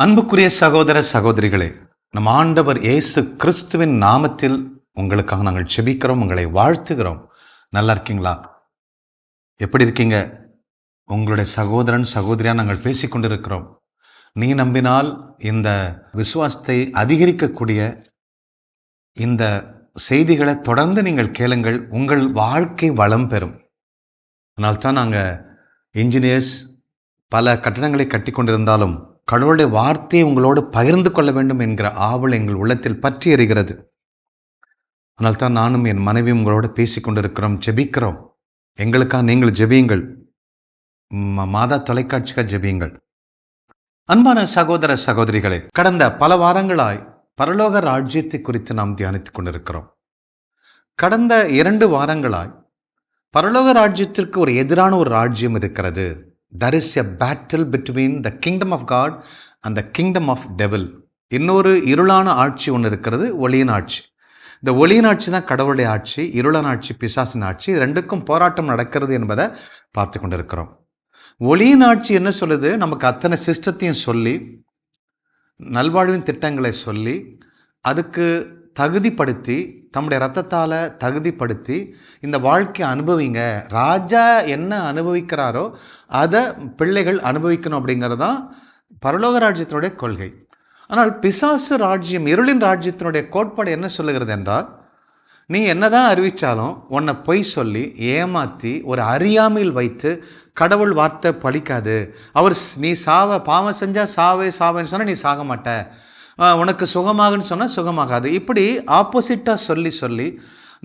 அன்புக்குரிய சகோதர சகோதரிகளே, நம் ஆண்டவர் இயேசு கிறிஸ்துவின் நாமத்தில் உங்களுக்காக நாங்கள் செபிக்கிறோம், உங்களை வாழ்த்துகிறோம். நல்லா இருக்கீங்களா? எப்படி இருக்கீங்க? உங்களுடைய சகோதரன் சகோதரியா நாங்கள் பேசிக்கொண்டிருக்கிறோம். நீ நம்பினால் இந்த விசுவாசத்தை அதிகரிக்கக்கூடிய இந்த செய்திகளை தொடர்ந்து நீங்கள் கேளுங்கள். உங்கள் வாழ்க்கை வளம் பெறும். அதனால்தான் நாங்கள் இன்ஜினியர்ஸ் பல கட்டடங்களை கட்டி கொண்டிருந்தாலும் கடவுளுடைய வார்த்தையை உங்களோடு பகிர்ந்து கொள்ள வேண்டும் என்கிற ஆவல் எங்கள் உள்ளத்தில் பற்றி எறிகிறது. அதனால்தான் நானும் என் மனைவியும் உங்களோடு பேசிக்கொண்டிருக்கிறோம், ஜெபிக்கிறோம். எங்களுக்காக நீங்கள் ஜெபியுங்கள். மாதா தொலைக்காட்சிக்காக ஜெபியுங்கள். அன்பான சகோதர சகோதரிகளே, கடந்த பல வாரங்களாய் பரலோக ராஜ்யத்தை குறித்து நாம் தியானித்துக் கொண்டிருக்கிறோம். கடந்த 2 வாரங்களாய் பரலோக ராஜ்யத்திற்கு ஒரு எதிரான ஒரு ராஜ்யம் இருக்கிறது. There is a battle between the kingdom of God and the kingdom of devil. இன்னொரு இருளான ஆட்சி ஒன்று இருக்கிறது, ஒளியின் ஆட்சி. இந்த ஒளியின் ஆட்சி தான் கடவுளுடைய ஆட்சி, இருளான ஆட்சி பிசாசின் ஆட்சி. ரெண்டுக்கும் போராட்டம் நடக்கிறது என்பதை பார்த்து கொண்டிருக்கிறோம். ஒளியின் ஆட்சி என்ன சொல்லுது? நமக்கு அத்தனை சிஸ்டத்தையும் சொல்லி, நல்வாழ்வின் திட்டங்களை சொல்லி, அதுக்கு தகுதிப்படுத்தி, தம்முடைய ரத்தத்தால் தகுதிப்படுத்தி இந்த வாழ்க்கையை அனுபவிங்க, ராஜா என்ன அனுபவிக்கிறாரோ அதை பிள்ளைகள் அனுபவிக்கணும் அப்படிங்கிறது தான் பரலோக ராஜ்யத்தினுடைய கொள்கை. ஆனால் பிசாசு ராஜ்யம், இருளின் ராஜ்யத்தினுடைய கோட்பாடு என்ன சொல்லுகிறது என்றால், நீ என்னதான் அறிவித்தாலும் உன்னை பொய் சொல்லி ஏமாற்றி ஒரு அறியாமையில் வைத்து கடவுள் வார்த்தை பலிக்காது, அவர் நீ பாவம் செஞ்சால் சாவேன்னு சொன்னால் நீ சாக மாட்ட, உனக்கு சுகமாகுன்னு சொன்னால் சுகமாகாது, இப்படி ஆப்போசிட்டாக சொல்லி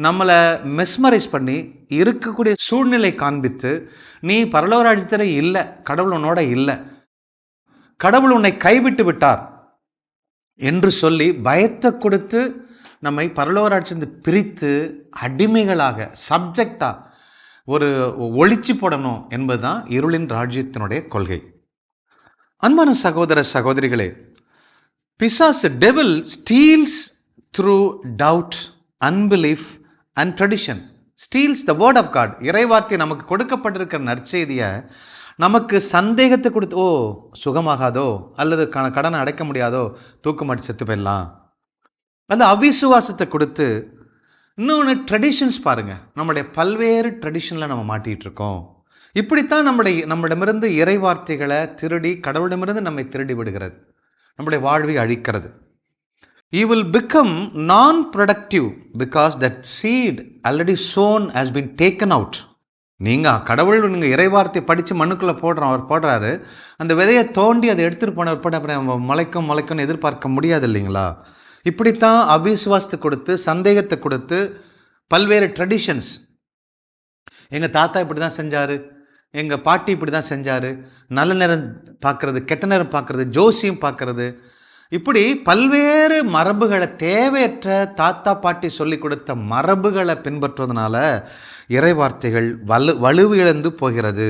நம்மளை மெஸ்மரைஸ் பண்ணி இருக்கக்கூடிய சூழ்நிலை காண்பித்து, நீ பரலோக ராஜ்யத்தில் இல்லை, கடவுள் உன்னோட இல்லை, கடவுள் உன்னை கைவிட்டு விட்டார் என்று சொல்லி பயத்தை கொடுத்து நம்மை பரலோக ராஜ்யத்தை பிரித்து அடிமைகளாக சப்ஜெக்டாக ஒரு ஒழிச்சு போடணும் என்பதுதான் இருளின் ராஜ்யத்தினுடைய கொள்கை. அன்பான சகோதர சகோதரிகளே, பிசாசு devil steals through doubt, unbelief and tradition, steals the word of God. இறைவார்த்தை நமக்கு கொடுக்கப்பட்டிருக்கிற நற்செய்தியை நமக்கு சந்தேகத்தை கொடுத்து, ஓ சுகமாகாதோ, அல்லது கடனை அடைக்க முடியாதோ, தூக்கமாட்டி செத்து போயிடலாம், அல்லது அவிசுவாசத்தை கொடுத்து, இன்னொன்று ட்ரெடிஷன்ஸ் பாருங்கள், நம்முடைய பல்வேறு ட்ரெடிஷனில் நம்ம மாட்டிகிட்டு இருக்கோம். இப்படித்தான் நம்மிடமிருந்து இறைவார்த்தைகளை திருடி கடவுளிடமிருந்து நம்மை திருடி விடுகிறது, நம்முடைய வாழ்வை அழிக்கிறது. You will become non-productive because that seed already sown has been taken out. நீங்கள் இறைவார்த்தை படித்து மண்ணுக்குள்ளே அவர் போடுறாரு, அந்த விதையை தோண்டி அதை எடுத்துகிட்டு போன அப்புறம் முளைக்கும்னு எதிர்பார்க்க முடியாது இல்லைங்களா? இப்படித்தான் அவிசுவாசத்தை கொடுத்து, சந்தேகத்தை கொடுத்து, பல்வேறு ட்ரெடிஷன்ஸ், எங்கள் தாத்தா இப்படி தான் செஞ்சார், எங்கள் பாட்டி இப்படி தான் செஞ்சார், நல்ல நேரம் பார்க்குறது, கெட்ட நேரம் பார்க்குறது, ஜோசியம் பார்க்குறது, இப்படி பல்வேறு மரபுகளை, தேவையற்ற தாத்தா பாட்டி சொல்லி கொடுத்த மரபுகளை பின்பற்றுவதனால இறைவார்த்தைகள் வலுவிழந்து போகிறது.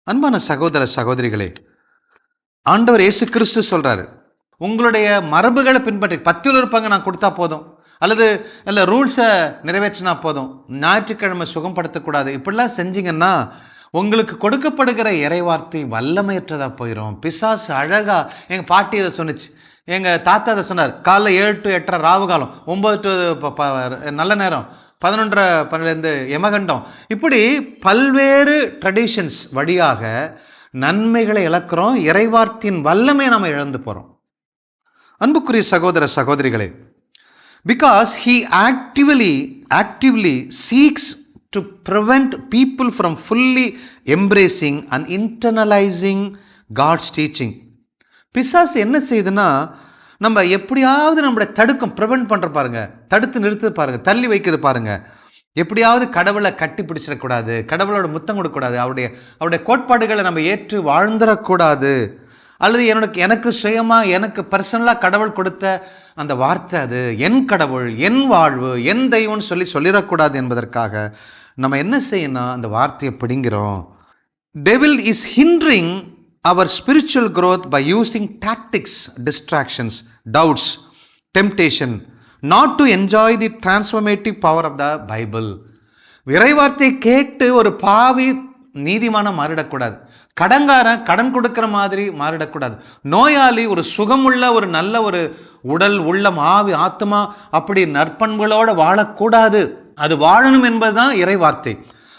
அன்பான சகோதர சகோதரிகளே, ஆண்டவர் இயேசு கிறிஸ்து சொல்கிறாரு, உங்களுடைய மரபுகளை பின்பற்றி 10 இருப்பாங்க நான் கொடுத்தா போதும், அல்லது இல்லை ரூல்ஸை நிறைவேற்றினா போதும், ஞாயிற்றுக்கிழமை சுகப்படுத்தக்கூடாது, இப்படிலாம் செஞ்சிங்கன்னா உங்களுக்கு கொடுக்கப்படுகிற இறைவார்த்தை வல்லமையற்றதாக போயிடும். பிசாசு அழகாக, எங்கள் பாட்டி இதை சொன்னிச்சு, எங்கள் தாத்தா இதை சொன்னார், காலைல 7 to 8:30 ராவு காலம், 9 to நல்ல நேரம், 11:12 யமகண்டம், இப்படி பல்வேறு ட்ரெடிஷன்ஸ் வழியாக நன்மைகளை இழக்கிறோம், இறைவார்த்தையின் வல்லமையை நம்ம இழந்து போகிறோம். அன்புக்குரிய சகோதர சகோதரிகளே, because he actively seeks to prevent people from fully embracing and internalizing God's teaching. பிசாசு என்ன செய்யுதுன்னா, நம்ம எப்படியாவது நம்மளை தடுக்கும், ப்ரிவெண்ட் பண்ணுற பாருங்க, தடுத்து நிறுத்து பாருங்க, தள்ளி வைக்கிறது பாருங்க, எப்படியாவது கடவுளை கட்டி பிடிச்சிடக்கூடாது, கடவுளோட முத்தம் கொடுக்கக்கூடாது, அவருடைய கோட்பாடுகளை நம்ம ஏற்று வாழ்ந்துடக்கூடாது, அல்லது எனக்கு சுயமாக, எனக்கு பர்சனலாக கடவுள் கொடுத்த அந்த வார்த்தை அது என் கடவுள், என் வாழ்வு, என் தெய்வம்னு சொல்லிடக்கூடாது என்பதற்காக நம்ம என்ன செய்யணும், அந்த வார்த்தையை பிடிங்கிறோம். Devil is hindering our spiritual growth by using tactics, distractions, doubts, temptation, not to enjoy the transformative power of the Bible. இறைவார்த்தை கேட்டு ஒரு பாவி நீதிமான மாறிடக்கூடாது. கடன்காரன் கடன் கொடுக்கிற மாதிரி மாறிடக்கூடாது. நோயாளி ஒரு சுகமுள்ள ஒரு நல்ல ஒரு உடல், உள்ளம், ஆவி, ஆத்மா அப்படி நற்பண்புகளோடு வாழக்கூடாது. அது வாழணும் என்பதுதான் இறைவார்த்தை.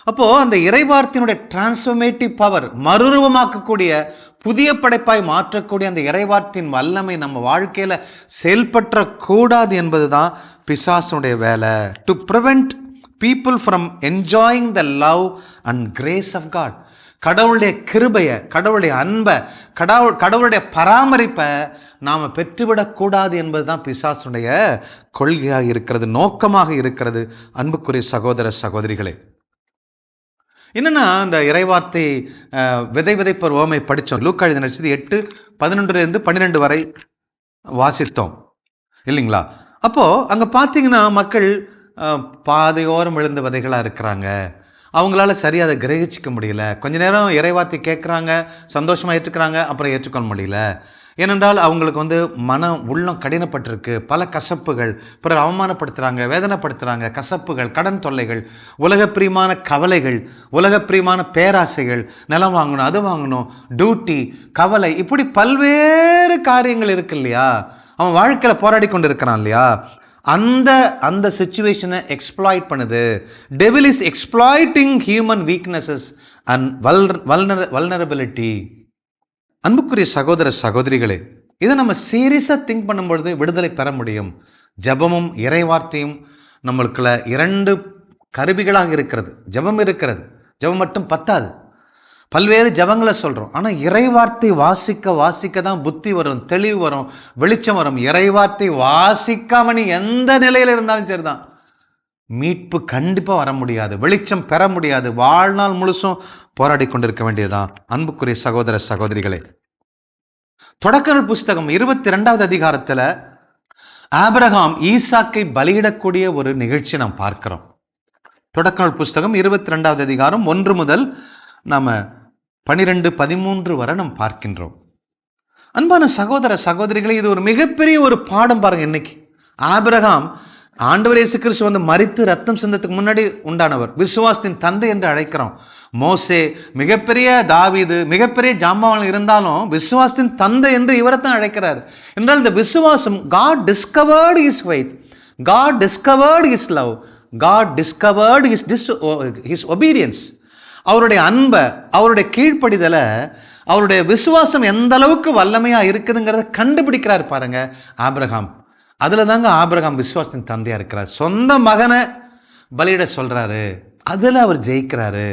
அப்போது அந்த இறைவார்த்தையினுடைய டிரான்ஸ்ஃபர்மேட்டிவ் பவர், மறுரூபமாக்கக்கூடிய புதிய படைப்பாய் மாற்றக்கூடிய அந்த இறைவார்த்தையின் வல்லமை நம்ம வாழ்க்கையில் செயல்பற்றக்கூடாது என்பது தான் பிசாசனுடைய வேலை. To prevent people from enjoying the love and grace of God. கடவுளுடைய கிருபையை, கடவுளுடைய அன்பை, கடவுளுடைய பராமரிப்பை நாம் பெற்றுவிடக்கூடாது என்பது தான் பிசாசுடைய கொள்கையாக இருக்கிறது, நோக்கமாக இருக்கிறது. அன்புக்குரிய சகோதர சகோதரிகளே, என்னென்னா இந்த இறைவார்த்தை விதை விதைப்பர் ஓமை படித்தோம். லூக்கா எழுதின நற்செய்தி 8:11-12 வரை வாசித்தோம் இல்லைங்களா? அப்போது அங்கே பார்த்தீங்கன்னா மக்கள் பாதையோரம் விழுந்த விதைகளாக இருக்கிறாங்க. அவங்களால சரியாக அதை கிரகிச்சிக்க முடியல. கொஞ்ச நேரம் இறைவார்த்தை கேட்குறாங்க, சந்தோஷமாக ஏற்றுக்கிறாங்க, அப்புறம் ஏற்றுக்கொள்ள முடியல. ஏனென்றால் அவங்களுக்கு மனம் உள்ளம் கடினப்பட்டிருக்கு. பல கசப்புகள், பிறர் அவமானப்படுத்துகிறாங்க, வேதனைப்படுத்துகிறாங்க, கசப்புகள், கடன் தொல்லைகள், உலகப்பிரியமான கவலைகள், உலகப்பிரியமான பேராசைகள், நிலம் வாங்கணும், அது வாங்கணும், டியூட்டி, கவலை, இப்படி பல்வேறு காரியங்கள் இருக்கு இல்லையா? அவன் வாழ்க்கையில் போராடி கொண்டு இருக்கிறான் இல்லையா? அந்த சிச்சுவேஷனை எக்ஸ்ப்ளாய்ட் பண்ணுது. Devil is exploiting human weaknesses and vulnerability. அன்புக்குரிய சகோதர சகோதரிகளே, இதை நம்ம சீரியஸாக திங்க் பண்ணும்பொழுது விடுதலை பெற முடியும். ஜெபமும் இறைவார்த்தையும் நம்மளுக்குள்ள 2 கருவிகளாக இருக்கிறது. ஜெபம் இருக்கிறது, ஜெபம் மட்டும் பத்தாது. பல்வேறு ஜபங்களை சொல்கிறோம். ஆனால் இறைவார்த்தை வாசிக்க தான் புத்தி வரும், தெளிவு வரும், வெளிச்சம் வரும். இறைவார்த்தை வாசிக்காம நீ எந்த நிலையில் இருந்தாலும் சரிதான், மீட்பு கண்டிப்பாக வர முடியாது, வெளிச்சம் பெற முடியாது. வாழ்நாள் முழுசும் போராடி கொண்டிருக்க வேண்டியதுதான். அன்புக்குரிய சகோதர சகோதரிகளே, தொடக்க நூல் புஸ்தகம் 22வது அதிகாரத்தில் ஆபிரகாம் ஈசாக்கை பலியிடக்கூடிய ஒரு நிகழ்ச்சி நாம் பார்க்கிறோம். தொடக்க நூல் புஸ்தகம் 22வது அதிகாரம் 1 முதல் நாம் 12-13 வரை நாம் பார்க்கின்றோம். அன்பான சகோதர சகோதரிகளை, இது ஒரு மிகப்பெரிய ஒரு பாடம் பாருங்க. இன்னைக்கு ஆபிரகாம் ஆண்டவர் இயேசு கிறிஸ்து மரித்து ரத்தம் சிந்தத்துக்கு முன்னாடி உண்டானவர், விசுவாசத்தின் தந்தை என்று அழைக்கிறோம். மோசே, மிகப்பெரிய தாவீது, மிகப்பெரிய ஜாம்பவான் இருந்தாலும் விசுவாசத்தின் தந்தை என்று இவரைத்தான் அழைக்கிறார். என்றால் இந்த விசுவாசம், God discovered his faith, God discovered his love, God discovered his obedience. அவருடைய அன்பை, அவருடைய கீழ்ப்படிதலை, அவருடைய விசுவாசம் எந்த அளவுக்கு வல்லமையாக இருக்குதுங்கிறத கண்டுபிடிக்கிறார் பாருங்க ஆபிரகாம். அதில் தாங்க ஆபிரகாம் விசுவாசத்தின் தந்தையாக இருக்கிறார். சொந்த மகனை பலியிட சொல்கிறாரு, அதில் அவர் ஜெயிக்கிறாரு.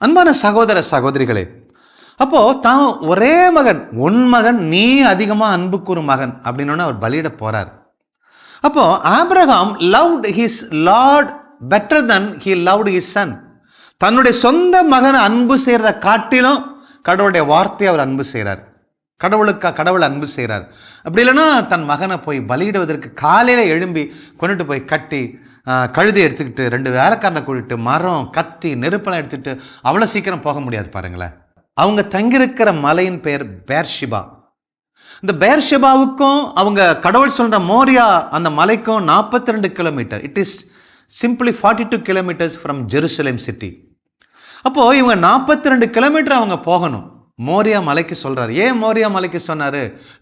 அன்பான சகோதர சகோதரிகளே, அப்போது தான் ஒரே மகன், உன் மகன், நீ அதிகமாக அன்பு கூறும் மகன் அப்படின்னு அவர் பலியிட போகிறார். அப்போது Abraham loved his Lord better than he loved his son. தன்னுடைய சொந்த மகனை அன்பு செய்கிறத காட்டிலும் கடவுளுடைய வார்த்தையை அவர் அன்பு செய்கிறார். கடவுள் அன்பு செய்கிறார். அப்படி இல்லைன்னா தன் மகனை போய் பலியிடுவதற்கு காலையில் எழும்பி கொண்டுட்டு போய் கட்டி, கழுதை எடுத்துக்கிட்டு 2 வேலைக்காரனை கூட்டிட்டு, மரம், கத்தி, நெருப்பெல்லாம் எடுத்துகிட்டு அவ்வளோ சீக்கிரம் போக முடியாது பாருங்களேன். அவங்க தங்கியிருக்கிற மலையின் பெயர் பேர்ஷிபா. இந்த பேர்ஷிபாவுக்கும் அவங்க கடவுள் சொல்கிற மோரியா அந்த மலைக்கும் 42 kilometre. It is simply 42 kilometres from Jerusalem city. அப்போது இவங்க 42 கிலோமீட்டர் அவங்க போகணும். மோரியா மலைக்கு சொல்கிறார். ஏன் மோரியா மலைக்கு சொன்னார்?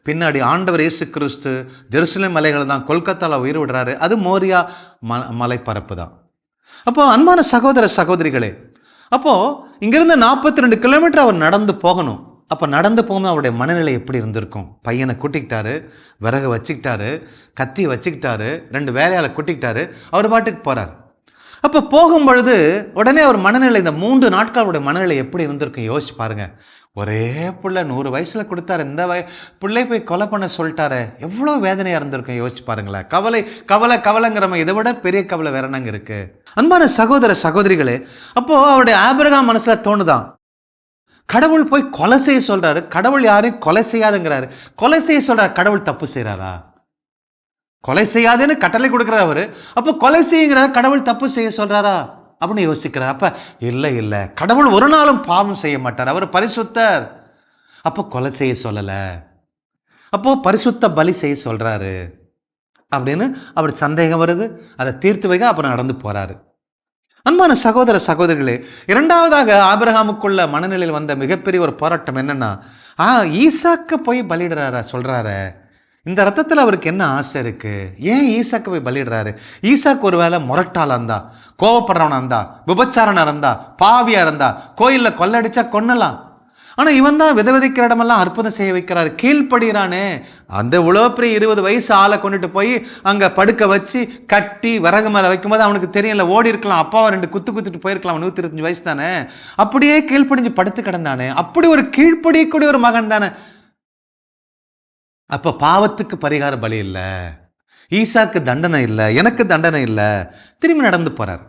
பின்னாடி ஆண்டவர் இயேசு கிறிஸ்து ஜெருசலேம் மலைகள் தான் கொல்கத்தாவில் உயிர் விடுறாரு. அது மோரியா மலைப்பரப்பு தான். அப்போது அன்பான சகோதர சகோதரிகளே, அப்போது இங்கேருந்து 42 கிலோமீட்டர் அவர் நடந்து போகணும். அப்போ நடந்து போகும்போது அவருடைய மனநிலை எப்படி இருந்திருக்கும்? பையனை கூட்டிக்கிட்டாரு, விறகு வச்சுக்கிட்டாரு, கத்தி வச்சுக்கிட்டாரு, 2 வேலையால் கூட்டிக்கிட்டாரு, அவர் பாட்டுக்கு போகிறார். அப்போ போகும்பொழுது உடனே அவர் மனநிலை, இந்த 3 நாட்கள் அவருடைய மனநிலை எப்படி இருந்திருக்கும் யோசிச்சு பாருங்க. ஒரே பிள்ளை 100 வயசில் கொடுத்தாரு, இந்த பிள்ளை போய் கொலை பண்ண சொல்லிட்டாரு, எவ்வளோ வேதனையாக இருந்திருக்கும் யோசிச்சு பாருங்களேன். கவலைங்கிறவங்க இதை விட பெரிய கவலை வேற என்னங்க இருக்கு? அன்பான சகோதர சகோதரிகளே, அப்போது அவருடைய ஆபிரகாம் மனசில் தோணுதான், கடவுள் போய் கொலை செய்ய சொல்றாரு, கடவுள் யாரையும் கொலை செய்யாதுங்கிறாரு. கொலை செய்ய சொல்றாரு, கடவுள் தப்பு செய்கிறாரா? கொலை செய்யாதுன்னு கட்டளை கொடுக்குறாரு அவர். அப்போ கொலை செய்யுங்கிற கடவுள் தப்பு செய்ய சொல்றாரா அப்படின்னு யோசிக்கிறார். அப்போ இல்லை, கடவுள் ஒரு நாளும் பாவம் செய்ய மாட்டார், அவர் பரிசுத்தர். அப்போ கொலை செய்ய சொல்லலை, அப்போ பரிசுத்த பலி செய்ய சொல்றாரு அப்படின்னு அவருக்கு சந்தேகம் வருது. அதை தீர்த்து வைக்க அப்புறம் நடந்து போறாரு. அன்பான சகோதர சகோதரிகளே, இரண்டாவதாக ஆபிரகாமுக்குள்ள மனநிலையில் வந்த மிகப்பெரிய ஒரு போராட்டம் என்னன்னா, ஈசாக்க போய் பலியிடுறாரா சொல்றாரு. இந்த ரத்தத்தில் அவருக்கு என்ன ஆசை இருக்கு? ஏன் ஈசாக்க போய் பலியிடுறாரு? ஈசாக்கு ஒரு வேளை முரட்டாளா இருந்தா, கோவப்படுறவனா இருந்தா, விபச்சாரனா இருந்தா, பாவியா இருந்தா, கோயிலில் கொள்ளடிச்சா கொன்னலாம். ஆனால் இவன் தான் விதைக்கிற இடமெல்லாம் அற்புதம் செய்ய வைக்கிறாரு. கீழ்ப்படுகிறானே, அந்த இவ்வளோ பெரிய 20 வயசு ஆளை கொண்டுட்டு போய் அங்கே படுக்க வச்சு கட்டி விறகு மேலே வைக்கும்போது அவனுக்கு தெரியல, ஓடி இருக்கலாம், அப்பாவை 2 குத்துட்டு போயிருக்கலாம். 125 வயசு தானே, அப்படியே கீழ்ப்படிஞ்சு படுத்து கிடந்தானே. அப்படி ஒரு கீழ்ப்படியக்கூடிய ஒரு மகன் தானே. அப்போ பாவத்துக்கு பரிகார பலி இல்லை, ஈசாக்கு தண்டனை இல்லை, எனக்கு தண்டனை இல்லை, திரும்பி நடந்து போறார்.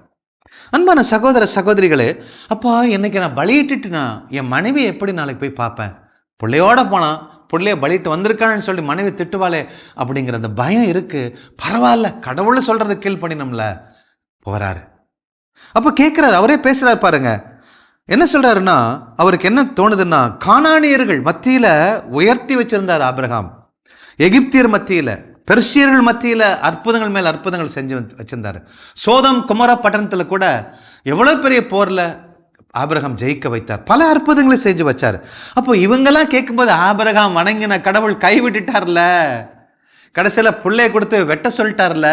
அன்பான சகோதர சகோதரிகளே, அப்போ இன்னைக்கு நான் பலியிட்டுட்டுனா என் மனைவி எப்படி நாளைக்கு போய் பார்ப்பேன்? பிள்ளையோட போனான், பிள்ளைய பலிட்டு வந்திருக்கான்னு சொல்லி மனைவி திட்டுவாளே அப்படிங்கிற அந்த பயம் இருக்கு. பரவாயில்ல, கடவுள் சொல்றது கீழ்ப்படினோம்ல. போறாரு. அப்போ கேட்குறாரு, அவரே பேசுறாரு பாருங்க. என்ன சொல்றாருன்னா, அவருக்கு என்ன தோணுதுன்னா, கானானியர்கள் மத்தியில உயர்த்தி வச்சிருந்தார் ஆபிரகாம், எகிப்தியர் மத்தியில், பெர்சியர்கள் மத்தியில் அற்புதங்கள் மேல் அற்புதங்கள் செஞ்சு வச்சிருந்தார். சோதம் குமரா பட்டணத்தில் கூட எவ்வளோ பெரிய போரில் ஆபிரகாம் ஜெயிக்க வைத்தார், பல அற்புதங்களை செஞ்சு வச்சார். அப்போ இவங்கெல்லாம் கேட்கும்போது ஆபிரகாம் வணங்கின கடவுள் கைவிட்டுட்டார்ல, கடைசியில் பிள்ளைய கொடுத்து வெட்ட சொல்லிட்டார்ல,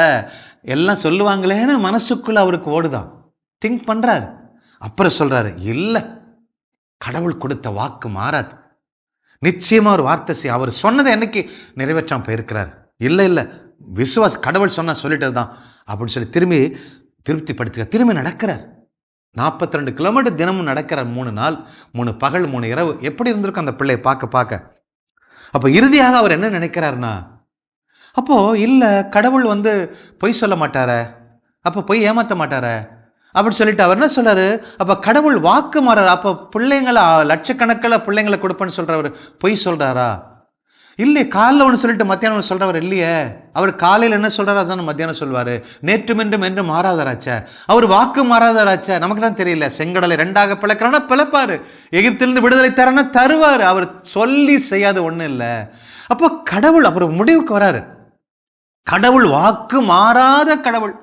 எல்லாம் சொல்லுவாங்களேன்னு மனசுக்குள்ள அவருக்கு ஓடுதான், திங்க் பண்ணுறார். அப்புறம் சொல்கிறாரு, இல்லை, கடவுள் கொடுத்த வாக்கு மாறாது, நிச்சயமாக ஒரு வார்த்தை செய்ய, அவர் சொன்னதை என்னைக்கு நிறைவேற்றாம போயிருக்கிறார். இல்லை, கடவுள் சொன்னா சொல்லிட்டது தான் அப்படின்னு சொல்லி திருப்திப்படுத்துக்க திரும்பி நடக்கிறார். 42 கிலோமீட்டர் தினமும் நடக்கிறார். 3 நாள் 3 பகல் 3 இரவு. எப்படி இருந்திருக்கும் அந்த பிள்ளையை பார்க்க. அப்போ இறுதியாக அவர் என்ன நினைக்கிறாருன்னா, அப்போ இல்லை, கடவுள் பொய் சொல்ல மாட்டார, அப்போ பொய் ஏமாற்ற மாட்டார அப்படின்னு சொல்லிட்டு அவர் என்ன சொல்றாரு, அப்போ கடவுள் வாக்கு மாறாரு. அப்போ பிள்ளைங்களை லட்சக்கணக்கில் பிள்ளைங்களை கொடுப்பேன்னு சொல்றவர் பொய் சொல்றாரா? இல்லையே, காலைல ஒன்று சொல்லிட்டு மத்தியானம் ஒன்று சொல்கிறவர் இல்லையே. அவர் காலையில் என்ன சொல்கிறாரோ அதான் மத்தியானம் சொல்வார். நேற்றும் என்றும் மாறாதாராச்ச, அவர் வாக்கு மாறாதாராச்ச, நமக்கு தான் தெரியல. செங்கடலை 2ஆக பிளக்கிறானா பிளப்பார், எகிப்திலிருந்து விடுதலை தரனா தருவார். அவர் சொல்லி செய்யாத ஒன்றும் இல்லை. அப்போ கடவுள் அப்புறம் முடிவுக்கு வராரு, கடவுள் வாக்கு மாறாத கடவுள்.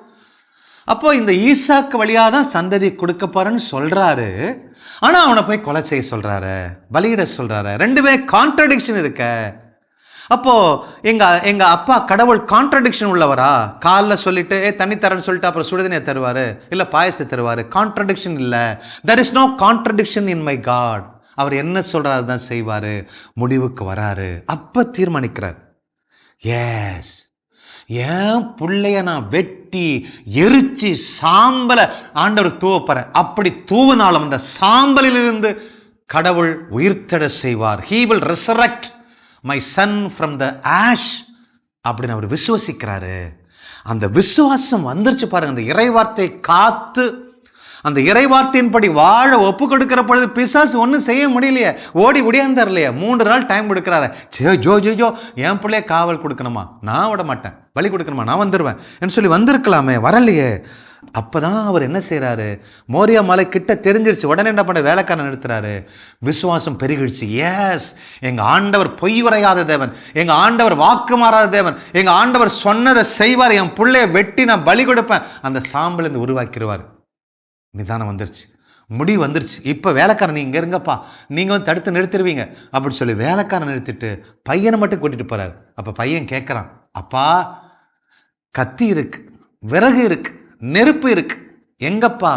அப்போ இந்த ஈசாக்கு வழியாக தான் சந்ததி கொடுக்க போறேன்னு சொல்றாரு. ஆனால் அவனை போய் கொலை செய்ய சொல்றாரு, பலியிட சொல்றாரு. 2 கான்ட்ரடிக்ஷன் இருக்க. அப்போ எங்க அப்பா கடவுள் கான்ட்ரடிக்ஷன் உள்ளவரா? காலைல சொல்லிட்டு தண்ணி தரேன்னு சொல்லிட்டு அப்புறம் சுடுதண்ணியை தருவாரு, இல்ல பாயசத்தை தருவாரு. கான்ட்ரடிக்ஷன் இல்லை. there is no contradiction in my God. அவர் என்ன சொல்றாரு தான் செய்வாரு. முடிவுக்கு வராரு. அப்ப தீர்மானிக்கிறார், எஸ், ஏன் பிள்ளைய நான் வெட்டி எரிச்சு சாம்பலை ஆண்டவர் தூவப்பற, அப்படி தூவினாலும் அந்த சாம்பலில் இருந்து கடவுள் உயிர்த்தெழ செய்வார். he will resurrect my son from the ash அப்படின்னு அவர் விசுவாசிக்கிறாரு. அந்த விசுவாசம் வந்துருச்சு பாருங்க. அந்த இறைவார்த்தை காத்து அந்த இறைவார்த்தையின்படி வாழ ஒப்பு கொடுக்கிற பொழுது பிசாசு ஒன்றும் செய்ய முடியலையே, ஓடி ஒடியாந்தார் இல்லையா. 3 நாள் டைம் கொடுக்குறாரு. ஜோ என் பிள்ளைய காவல் கொடுக்கணுமா? நான் விட மாட்டேன். பலி கொடுக்கணுமா? நான் வந்துடுவேன் என்று சொல்லி வந்திருக்கலாமே, வரலையே. அப்போதான் அவர் என்ன செய்கிறாரு, மோரியா மலை கிட்ட தெரிஞ்சிருச்சு. உடனே என்ன பண்ண, வேலைக்காரன் நிறுத்துறாரு. விசுவாசம் பெருகிடுச்சு. எஸ், எங்கள் ஆண்டவர் பொய் உரையாத தேவன், எங்கள் ஆண்டவர் வாக்கு மாறாத தேவன், எங்கள் ஆண்டவர் சொன்னதை செய்வார். என் பிள்ளைய வெட்டி நான் பலி கொடுப்பேன். அந்த சாம்பலேருந்து உருவாக்கிடுவார். நிதானம் வந்துருச்சு, முடிவு வந்துருச்சு. இப்போ வேலைக்காரன், நீங்கள் இருங்கப்பா, நீங்கள் தடுத்து நிறுத்திடுவீங்க அப்படின்னு சொல்லி வேலைக்காரன் நிறுத்திட்டு பையனை மட்டும் கூட்டிகிட்டு போகிறார். அப்போ பையன் கேட்குறான், அப்பா கத்தி இருக்கு, விறகு இருக்கு, நெருப்பு இருக்கு, எங்கப்பா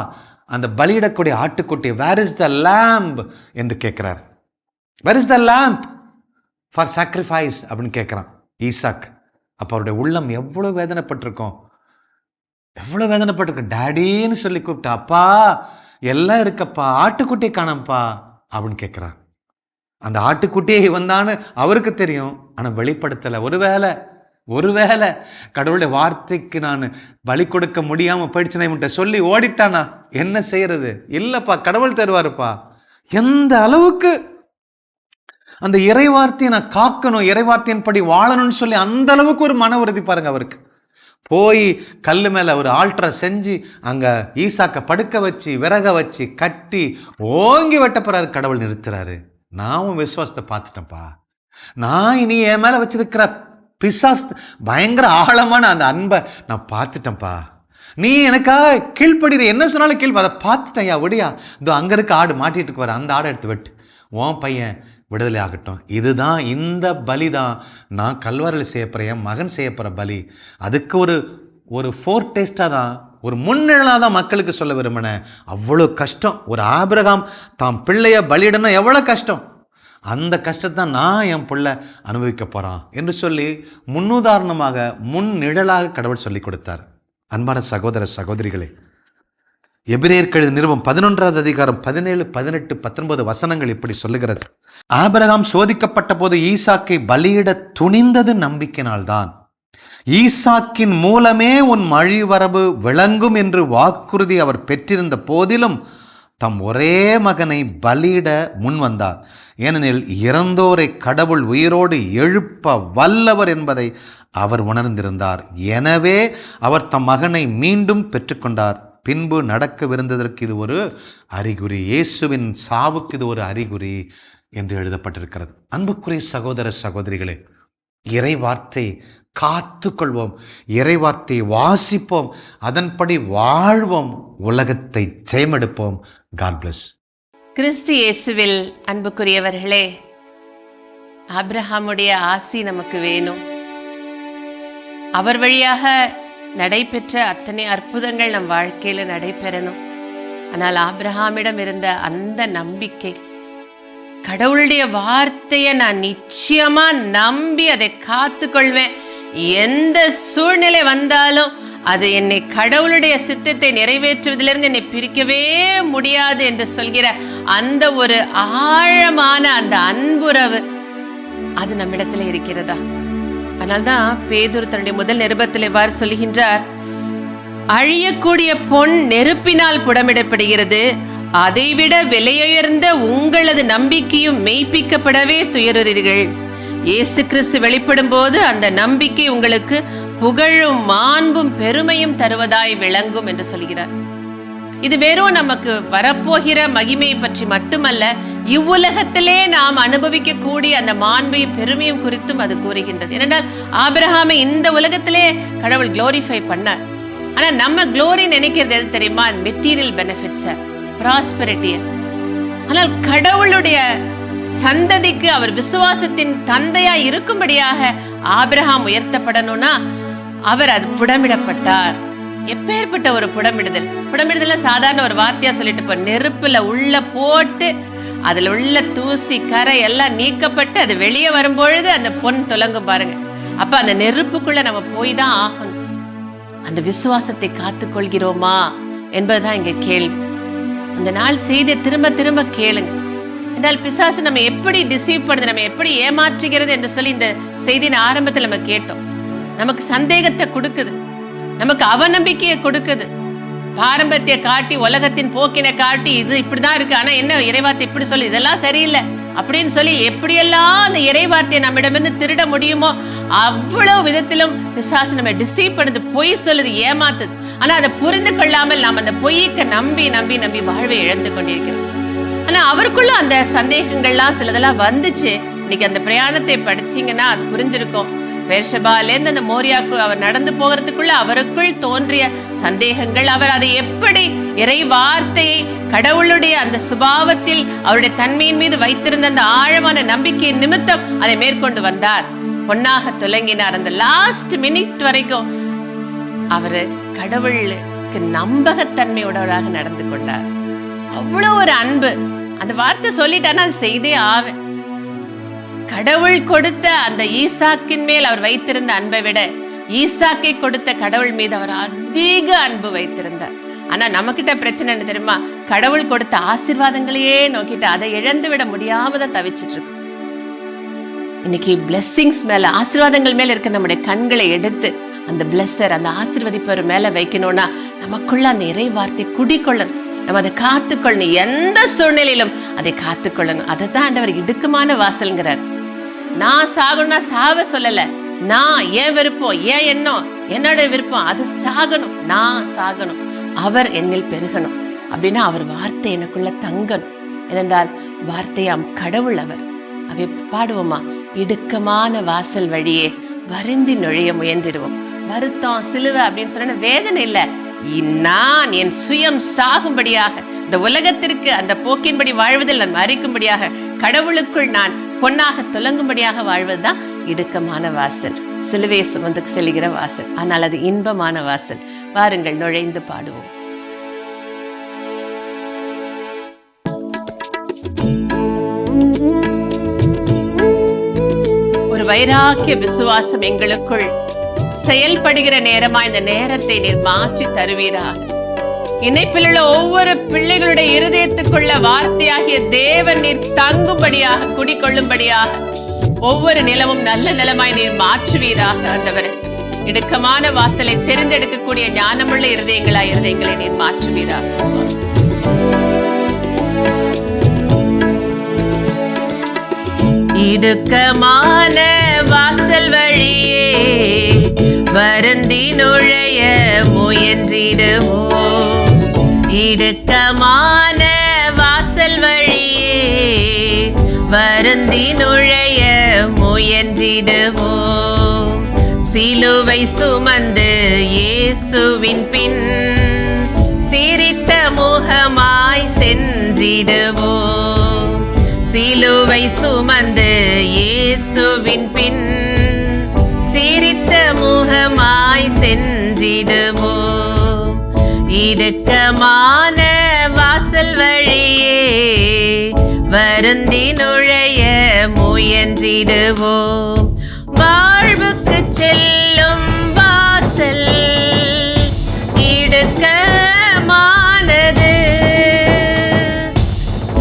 அந்த பலியிடக்கூடிய ஆட்டுக்குட்டி, வேர் இஸ் த லேம்ப் என்று கேட்கிறார். Where is the lamb for sacrifice அப்படின்னு கேட்குறான் ஈசாக். அப்போ அவருடைய உள்ளம் எவ்வளோ வேதனைப்பட்டிருக்கோம், எவ்வளோ வேதனைப்பட்டிருக்கோம். டேடின்னு சொல்லி கூப்பிட்டா, அப்பா எல்லாம் இருக்கப்பா, ஆட்டுக்குட்டியை காணப்பா அப்படின்னு கேட்குறான். அந்த ஆட்டுக்குட்டியை இவன்தான்னு அவருக்கு தெரியும், ஆனால் வெளிப்படுத்தலை. ஒருவேளை கடவுளுடைய வார்த்தைக்கு நான் பலி கொடுக்க முடியாமல் போயிடுச்சுன்னா இவன்கிட்ட சொல்லி ஓடிட்டானா என்ன செய்யறது? இல்லைப்பா, கடவுள் தருவாருப்பா. எந்த அளவுக்கு அந்த இறைவார்த்தையை நான் காக்கணும், இறைவார்த்தையின் படி வாழணும்னு சொல்லி அந்த அளவுக்கு ஒரு மன உறுதி பாருங்க அவருக்கு. போய் கல் மேலே ஒரு ஆல்டரை செஞ்சு அங்கே ஈசாக்க படுக்க வச்சு விறக வச்சு கட்டி ஓங்கி வெட்டப்படுறாரு. கடவுள் நிறுத்துறாரு. நான் விசுவாசத்தை பார்த்துட்டேன்ப்பா, நான் இனி என் மேலே வச்சிருக்கிற பிசாஸ் பயங்கர ஆழமான அந்த அன்பை நான் பார்த்துட்டேன்ப்பா. நீ எனக்காக கீழ்ப்படுற, என்ன சொன்னாலும் கீழ், அதை பார்த்துட்டையா விடியா, இதோ அங்கே இருக்க ஆடு மாட்டிட்டு வர, அந்த ஆடை எடுத்து வெட்டு, உன் பையன் விடுதலை ஆகட்டும். இதுதான், இந்த பலி தான் நான் கல்வாரில் செய்யப்படுற என் மகன் செய்யப்படுற பலி. அதுக்கு ஒரு ஃபோர் டேஸ்டாக தான், ஒரு முன்னிழலாக தான் மக்களுக்கு சொல்ல விரும்பினேன். அவ்வளோ கஷ்டம். ஒரு ஆபிரகாம் தாம் பிள்ளைய பலியிடணும் எவ்வளோ கஷ்டம், அந்த கஷ்டத்தை நான் என் பிள்ளை அனுபவிக்க போகிறான் என்று சொல்லி முன்னுதாரணமாக, முன் நிழலாக கடவுள் சொல்லி கொடுத்தார். அன்பான சகோதர சகோதரிகளே, எபிரேயருக்கு நிருபம் 11வது அதிகாரம் 17, 18, 19 வசனங்கள் இப்படி சொல்லுகிறது. ஆபிரகாம் சோதிக்கப்பட்ட போது ஈசாக்கை பலியிட துணிந்தது நம்பிக்கையினால்தான். ஈசாக்கின் மூலமே உன் மழிவரவு விளங்கும் என்று வாக்குறுதி அவர் பெற்றிருந்த போதிலும் தம் ஒரே மகனை பலியிட முன் வந்தார். ஏனெனில் இறந்தோரை கடவுள் உயிரோடு எழுப்ப வல்லவர் என்பதை அவர் உணர்ந்திருந்தார். எனவே அவர் தம் மகனை மீண்டும் பெற்றுக்கொண்டார். பின்பு நடக்கவிருந்ததற்கு இது ஒரு அறிகுறி, இயேசுவின் சாவுக்கு இது ஒரு அறிகுறி என்று எழுதப்பட்டிருக்கிறது. அன்புக்குரிய சகோதர சகோதரிகளே, இறை வார்த்தை காத்து கொள்வோம், இறை வார்த்தையை வாசிப்போம், அதன்படி வாழ்வோம், உலகத்தை ஜெயமெடுப்போம். God plus. கிறிஸ்து இயேசுவில் அன்புக்குரியவர்களே, ஆபிரகாமுடைய ஆசி நமக்கு வேணும். அவர் வழியாக நடைபெற்ற அத்தனை அற்புதங்கள் நம் வாழ்க்கையில நடைபெறணும். ஆனால் ஆபிரகாமிடம் இருந்த அந்த நம்பிக்கை, கடவுளுடைய வார்த்தையை நான் நிச்சயமா நம்பி அதை காத்து கொள்வேன், எந்த சூழ்நிலை வந்தாலும் அது என்னை கடவுளுடைய சித்தத்தை நிறைவேற்றுவதிலிருந்து என்னை பிரிக்கவே முடியாது என்று சொல்கிற அந்த ஒரு ஆழமான அந்த அன்புறவு அது நம்மிடத்துல இருக்கிறதா? அதனால்தான் பேதுரு தன்னுடைய முதல் நிருபத்தில் இவ்வாறு சொல்கின்றார், அழியக்கூடிய பொன் நெருப்பினால் புடமிடப்படுகிறது, அதைவிட விலையுயர்ந்த உங்களது நம்பிக்கையும் மெய்ப்பிக்கப்படவே துயருறீர்கள். இயேசு கிறிஸ்து வெளிப்படும் போது அந்த நம்பிக்கை உங்களுக்கு புகழும் மாண்பும் பெருமையும் தருவதாய் விளங்கும் என்று சொல்கிறார். இது வெறும் நமக்கு வரப்போகிற மகிமையை பற்றி மட்டுமல்ல, இவ்வுலகத்திலே நாம் அனுபவிக்க கூடிய அந்த மாண்பையும் பெருமையும் குறித்தும் அது கூறுகின்றது. ஏனென்றால் ஆபிரகாமை இந்த உலகத்திலே கடவுள் குளோரிஃபை பண்ணார். ஆனா நம்ம குளோரி நினைக்கிறது எது தெரியுமா? மெட்டீரியல் பெனிஃபிட்ஸ், ப்ராஸ்பெரிட்டிய. ஆனால் கடவுளுடைய சந்ததிக்கு அவர் விசுவாசத்தின் தந்தையா இருக்கும்படியாக ஆபிரகாம் உயர்த்தப்படணும்னா அவர் அது புடமிடப்பட்டார். எப்பேற்பட்ட ஒரு புடமிடுதல் சாதாரண ஒரு வார்த்தையா சொல்லிட்டு நெருப்புல உள்ள போட்டு அதுல உள்ள தூசி கரை எல்லாம் நீக்கப்பட்டு அது வெளியே வரும்பொழுது அந்த பொன் துலங்கும் பாருங்க. அப்ப அந்த நெருப்புக்குள்ள நம்ம போய் தான் ஆகணும். அந்த விசுவாசத்தை காத்துக் கொள்கிறோமா என்பதுதான் இங்க கேள்வி. அந்த நாள் செய்தியை திரும்ப திரும்ப கேளுங்க. என்றால் பிசாசு நம்ம எப்படி டிசீவ் பண்ணுது, நம்ம எப்படி ஏமாற்றுகிறது என்று சொல்லி இந்த செய்தியின் ஆரம்பத்தில் நம்ம கேட்டோம். நமக்கு சந்தேகத்தை கொடுக்குது, நமக்கு அவநம்பிக்கையை கொடுக்குது, பாரம்பரியத்தை காட்டி, உலகத்தின் போக்கினை காட்டி, இது இப்படிதான் இருக்கு, ஆனா என்ன இறைவார்த்தை இப்படி சொல்லி, இதெல்லாம் சரியில்லை அப்படின்னு சொல்லி எப்படியெல்லாம் அந்த இறைவார்த்தையை நம்மிடமிருந்து திருட முடியுமோ அவ்வளவு விதத்திலும் பிசாசு நம்ம டிசீவ் பண்ணுது, பொய் சொல்லுது, ஏமாத்துது. ஆனா அதை புரிந்து கொள்ளாமல் நாம் அந்த பொய்க்கு நம்பி நம்பி நம்பி வாழ்வை இழந்து கொண்டிருக்கிறோம். ஆனா அவருக்குள்ள அந்த சந்தேகங்கள்லாம் சிலதெல்லாம் வந்துச்சு. இன்னைக்கு அந்த பிரயாணத்தை படிச்சீங்கன்னா அது புரிஞ்சிருக்கும். பெர்ஷபாலேருந்து அந்த மோரியாக்கு அவர் நடந்து போகிறதுக்குள்ள அவருக்குள் தோன்றிய சந்தேகங்கள், அவர் அதை எப்படி இறை வார்த்தையை கடவுளுடைய அந்த சுபாவத்தில் அவருடைய தன்மையின் மீது வைத்திருந்த அந்த ஆழமான நம்பிக்கையின் நிமித்தம் அதை மேற்கொண்டு வந்தார், பொன்னாக துலங்கினார். அந்த லாஸ்ட் மினிட் வரைக்கும் அவரு கடவுளுக்கு நம்பகத்தன்மையுடவராக நடந்து கொண்டார். அவ்வளவு ஒரு அன்பு. அந்த வார்த்தை சொல்லிட்டானா அது செய்தே ஆவேன். கடவுள் கொடுத்த அந்த ஈசாக்கின் மேல் அவர் வைத்திருந்த அன்பை விட ஈசாக்கை கொடுத்த கடவுள் மீது அவர் அதிக அன்பு வைத்திருந்தார். ஆனா நம்ம கிட்ட பிரச்சனை என்ன தெரியுமா? கடவுள் கொடுத்த ஆசீர்வாதங்களையே நோக்கிட்டு அதை இழந்து விட முடியாம தான் தவிச்சிட்டு இருக்கு. இன்னைக்கு பிளெஸ்ஸிங்ஸ் மேல, ஆசீர்வாதங்கள் மேல இருக்க நம்முடைய கண்களை எடுத்து அந்த பிளெஸ்ஸர், அந்த ஆசீர்வதிப்பவர் மேல வைக்கணும்னா நமக்குள்ள அந்த இறை வார்த்தை குடிக்கொள்ளணும். நம்ம அதை காத்துக்கொள்ளணும், எந்த சூழ்நிலையிலும் அதை காத்துக்கொள்ளணும். அதை தான் ஆண்டவர் இடுக்கமான வாசல்ங்கிறார். நான் சாகணும்னா சாவ சொல்லல, நான் ஏன் விருப்பம், ஏன் எண்ணம், என்னோட விருப்பம் அது சாகணும், நான் சாகணும், அவர் என்னில் பெருகணும் அப்படின்னா அவர் வார்த்தை எனக்குள்ள தங்கணும். ஏனென்றால் வார்த்தையாம் கடவுள் அவர். அவை பாடுவோமா? இடுக்கமான வாசல் வழியே வருந்தி நுழைய முயன்றிடுவோம். வருத்தம், சிலுவை அப்படின்னு சொன்னா வேதனை இல்லை, நான் என் சுயம் சாகும்படியாக, இந்த உலகத்திற்கு அந்த போக்கின்படி வாழ்வதில் நான் மறிக்கும்படியாக, கடவுளுக்குள் நான் பொன்னாக துலங்கும்படியாக வாழ்வதுதான் இடுக்கமான வாசல், சிலுவையை சுமந்து செல்கிற வாசல். ஆனால் அது இன்பமான வாசல். வாருங்கள், நுழைந்து பாடுவோம். ஒரு வைராக்கிய விசுவாசம் எங்களுக்குள் செயல்படுகிற நேரமா இந்த நேரத்தை நீர் மாற்றி தருவீராக. இணைப்பில் உள்ள ஒவ்வொரு பிள்ளைகளுடைய இருதயத்துக்குள்ள வார்த்தையாகிய தேவன் நீர் தங்கும்படியாக, குடிக்கொள்ளும்படியாக ஒவ்வொரு நிலமும் நல்ல நிலமாய் நீர் மாற்றுவீராக. ஆண்டவரே, இடுக்கமான வாசலை தெரிந்தெடுக்கக்கூடிய ஞானமுள்ள இருதயங்களை நீர் மாற்றுவீராக. இடுக்கமான வாசல் வழியே வருந்தி நுழைய முயன்றிடுவோம். இடுக்கமான வாசல் வழியே வருந்தி நுழைய முயன்றிடுவோம். சிலுவை சுமந்து இயேசுவின் பின் சிரித்த முகமாய் சென்றிடுவோம். சிலுவை சுமந்து இயேசுவின் பின் சிரித்த முகமாய் சென்றிடுவோம். இடுக்கமான வாசல் வழியே வருந்தி நுழைய முயன்றிடுவோம். வாழ்வுக்கு செல்லும் வாசல் இடுக்கமானது,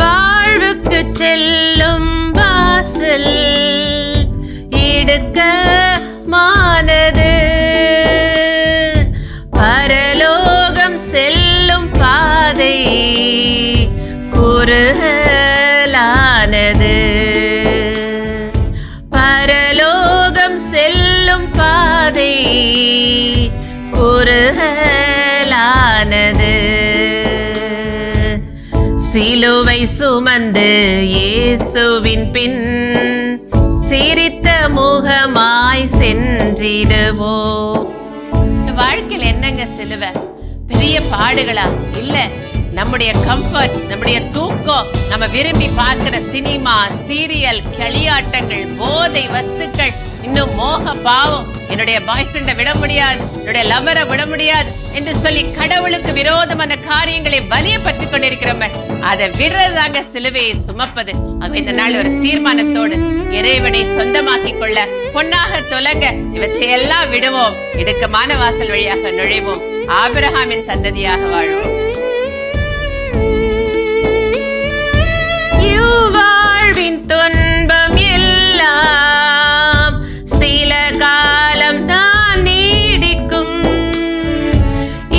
வாழ்வுக்கு செல்லும் வாசல் இடுக்கமானது. பரலோகம் செல்லும் பாதை குறுகலானது. பரலோகம் செல்லும் பாதை குறுகலானது. சிலுவை சுமந்து இயேசுவின் பின் சிரித்த முகமாய் சென்றிடுவோம். வாழ்க்கையில் என்னங்க சிலுவை? பெரிய பாடுகளா? இல்ல, நம்முடைய கம்ஃபர்ட்ஸ், நம்முடைய தூக்கம், நம்ம விரும்பி பார்க்கிற சினிமா, சீரியல், களியாட்டங்கள், போதை வஸ்துக்கள், இன்னும் மோக பாவம், என்னுடைய பாய் ஃப்ரெண்டை விட முடியாது, என்னுடைய லவரை விட முடியாது என்று சொல்லி கடவுளுக்கு விரோதமான காரியங்களை வலிய பற்றி கொண்டிருக்கிறோமே, அதை விடுறதாங்க சிலுவையை சுமப்பது. ஆக இந்த நாள் ஒரு தீர்மானத்தோடு இறைவனை சொந்தமாக்கி கொள்ள, பொன்னாக துலங்க, இவற்றையெல்லாம் விடுவோம். இடுக்கமான வாசல் வழியாக நுழைவோம். ஆபிரகாமின் சந்ததியாக வாழ்வோம். வாழ்வின் துன்பம் எல்லாம் சில காலம் தான் நீடிக்கும்.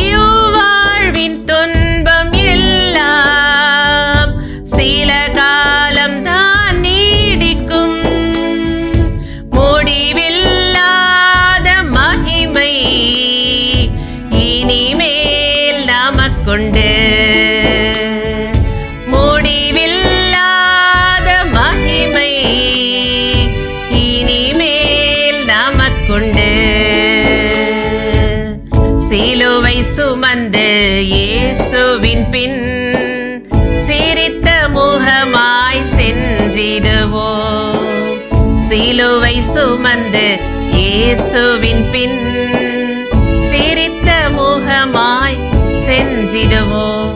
இவ்வாழ்வின் துன்பம் எல்லாம் சில காலம் தான் நீடிக்கும். முடிவில்லாத மகிமை இனிமேல் நமக்குண்டு. சிலுவை சுமந்து இயேசுவின் பின் சிரித்த முகமாய் சென்றிடுவோம். சிலுவை சுமந்து இயேசுவின் பின் சிரித்த முகமாய் சென்றிடுவோம்.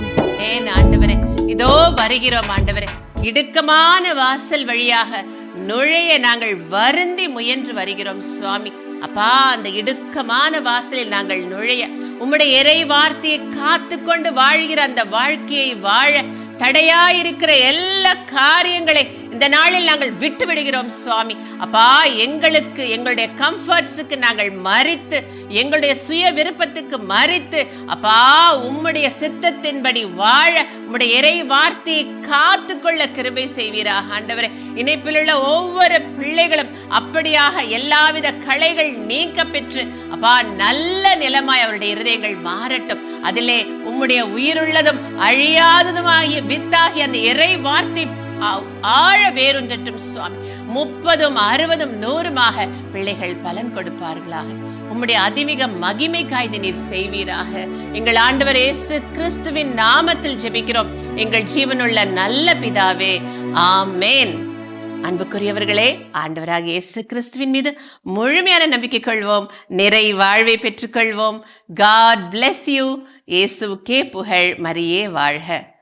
ஏன் ஆண்டவரே, இதோ வருகிறோம் ஆண்டவரே. இடுக்கமான வாசல் வழியாக நுழைய நாங்கள் வருந்தி முயன்று வருகிறோம் சுவாமி. அப்பா, அந்த இடுக்கமான வாசலில் நாங்கள் நுழைய, உம்முடைய இறை வார்த்தையை காத்து கொண்டு வாழ்கிற அந்த வாழ்க்கையை வாழ தடையாயிருக்கிற எல்லா காரியங்களை இந்த நாளில் நாங்கள் விட்டு விடுகிறோம் சுவாமி. அப்பா, எங்களுக்கு, எங்களுடைய கம்ஃபர்ட்ஸுக்கு நாங்கள் மறித்து, எங்களுடைய சுய விருப்பத்துக்கு மறித்து, அப்பா உம்முடைய சித்தத்தின்படி வாழ, உம்முடைய இறை வார்த்தையை காத்து கொள்ள கிருபை செய்வீராக ஆண்டவரே. இணைப்பில் உள்ள ஒவ்வொரு பிள்ளைகளும் அப்படியாக எல்லாவித களைகள் நீக்க பெற்று, அப்பா நல்ல நிலமாய் அவருடைய இருதயங்கள் மாறட்டும். அதிலே உம்முடைய உயிருள்ளதும் அழியாததுமாகிய வித்தாகி அந்த இறை வார்த்தை ஆழ வேரூன்றட்டும் சுவாமி. 30, 60, 100 பிள்ளைகள் பலன் கொடுப்பார்களாக. உம்முடைய அதிமிக மகிமைக்காய் நீர் செய்வீராக. எங்கள் ஆண்டவர் இயேசு கிறிஸ்துவின் நாமத்தில் ஜெபிக்கிறோம் எங்கள் ஜீவனுள்ள நல்ல பிதாவே, ஆமேன். அன்புக்குரியவர்களே, ஆண்டவராக இயேசு கிறிஸ்துவின் மீது முழுமையான நம்பிக்கை கொள்வோம், நிறை வாழ்வை பெற்றுக்கொள்வோம். God bless you. இயேசுவுக்கே புகழ், மரியே வாழ்க.